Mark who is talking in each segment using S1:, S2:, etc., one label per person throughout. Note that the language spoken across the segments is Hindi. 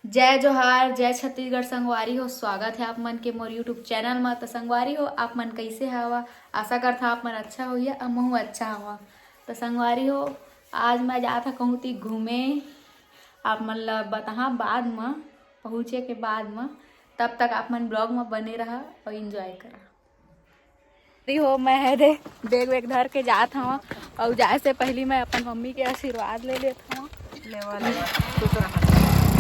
S1: जय जोहार, जय छत्तीसगढ़। संगवारी हो, स्वागत है आप मन के मोर यूट्यूब चैनल में। तो संगवारी हो, आप मन कैसे हवा? आशा करता आप मन अच्छा होइए, हमहू अच्छा हवा। तो संगवारी हो, आज मैं जाता कहूँ ती घूमे। आप मन ला बताहा बाद में, पहुँचे के बाद में। तब तक आप मन ब्लॉग में बने रहा और इंजॉय करा। हो मैं है दे बैग वैग धर के जात हवा और जाए से पहले मैं अपन मम्मी के आशीर्वाद ले लेता हूँ।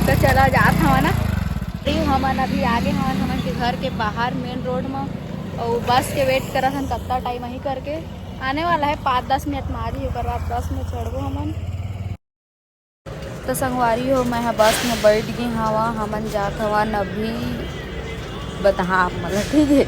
S1: तो चला जात हवा ना। हमन अभी आगे हवन हमन के घर के बाहर मेन रोड में और बस के वेट करत हन कत्ता टाइम ही करके आने वाला है। 5-10 मिनट में आ रही ओकर बाद बस में चढ़बो हमन। तो संगवारी हो, मैं बस में बैठ गई हवा। हमन जात हवा अभी बताहा आप मन, ठीक है।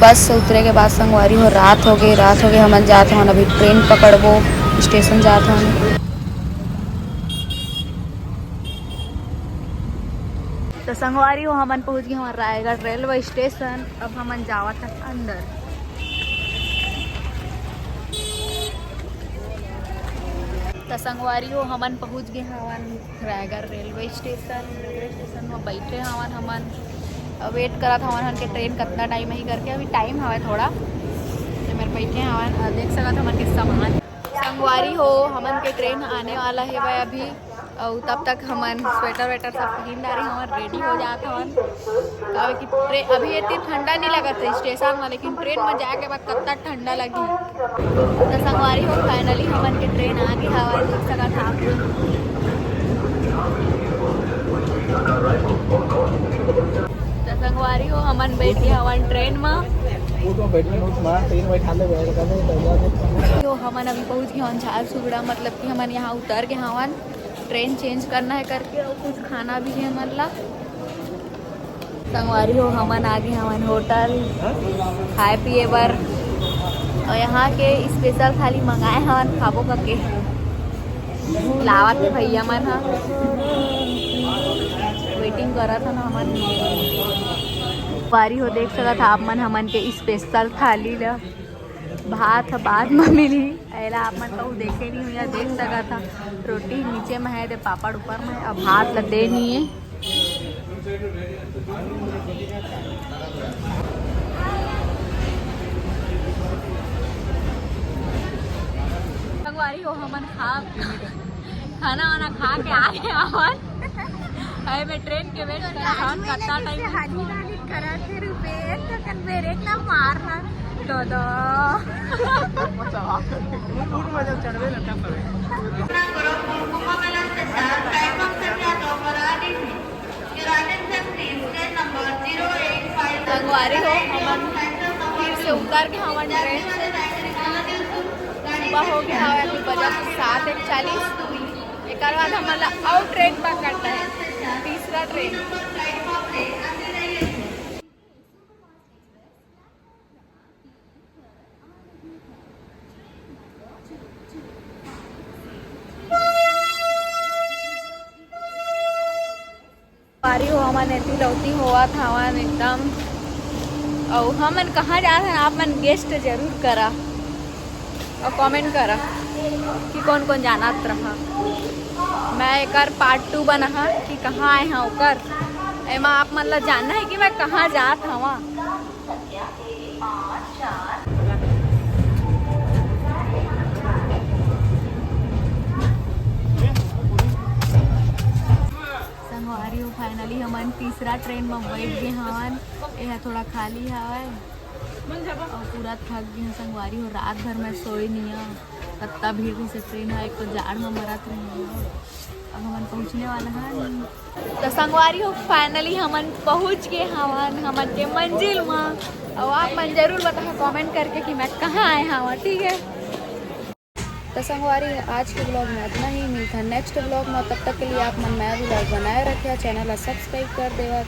S1: बस से उतरे के बाद संगवारी हो रात हो गई हमन जात हवन अभी ट्रेन पकड़बो, स्टेशन जात हवन। तो संगवारी हो हमन पहुंच गए हमारा रायगढ़ रेलवे स्टेशन। अब हमन जावत है अंदर। तो संगवारी हो हमन पहुंच गए हवन रायगढ़ रेलवे स्टेशन में बैठे हवन हमन। वेट करत हवन के ट्रेन कितना टाइम ही करके। अभी टाइम हवा थोड़ा तो मेरे बैठे हवन। देख सकत हमन के सामान। संगवारी हो हमन के ट्रेन आने वाला है भाई अभी। और तब तक हमन स्वेटर वेटर सब पहन डाली हवन, रेडी हो जात हवन। कहे कि ट्रेन अभी इतनी ठंडा नहीं लगत है स्टेशन में, लेकिन ट्रेन में जाए के बाद कितना ठंडा लगी। तो संगवारी हो फाइनली हमन के ट्रेन आ गई हवा। देख सकत आप। तो संगवारी हो हमन बैठ गए हवन ट्रेन में। तो हमन अभी पहुंच गए हवन झारसुगड़ा, मतलब कि हमन यहाँ उतर गए हवन। ट्रेन चेंज करना है करके और कुछ खाना भी है हमन ला। संगवारी हो हमन आ गए हवन होटल खाए पिए बर और यहाँ के स्पेशल थाली मंगाए हवन खाबो करके लावा के भैया मन हा वेटिंग करत हन हमन। वारी हो देख सकत आप मन हमन के स्पेशल थाली ला भात बाद में मिली। ऐला आप मन कहूँ देखे नहीं हुआ, देख सका था। रोटी नीचे में है, दे पापड़ ऊपर में है, अब भात ला दे नहीं है। संगवारी हो हमन खाना वाना खा के आ गए हवन। अरे मैं ट्रेन के वेट कर रहा हूं कितना टाइम हाजी वाली करा थे रुपए तो कन मेरे ना मारना दादा मूड में जब चढ़वे लगता पड़े। संगवारी हो हमन फिर से उतर के हमन ट्रेन सुबह हो गया है। अभी बजा 7:41। एक बाद हमारा और ट्रेन पकड़ना है, तीसरा ट्रेन। पारी हो हमन एती लौती हुआ था हवन एकदम। और हमन कहाँ जा रहे हैं आप मन गेस्ट जरूर करा और कमेंट करा कि कौन कौन जाना रहा। मैं एक पार्ट 2 बना कि कहाँ आए हैं ओकर एमा आप मन ला जानना है कि मैं कहाँ जात हवा। संगवारी हो फाइनली हमन तीसरा ट्रेन में बैठ गए हवन। यह थोड़ा खाली हवा और पूरा थक गए। संगवारी हो रात भर में सोई नहीं है, कितना भीड़ से ट्रेन है। एक तो जाड़ में मरत रही है। अब हमन पहुँचने वाला है। तो संगवारी हो फाइनली हमन पहुँच गए हवन हमन के मंजिल में। और आप मन जरूर बताओ कमेंट करके कि मैं कहाँ आए हवा, ठीक है। तो संगवारी आज के ब्लॉग में इतना ही। मिलता है नेक्स्ट ब्लॉग में, तब तक के लिए आप मन नया ब्लॉग बनाए रखे, चैनल सब्सक्राइब कर देवा।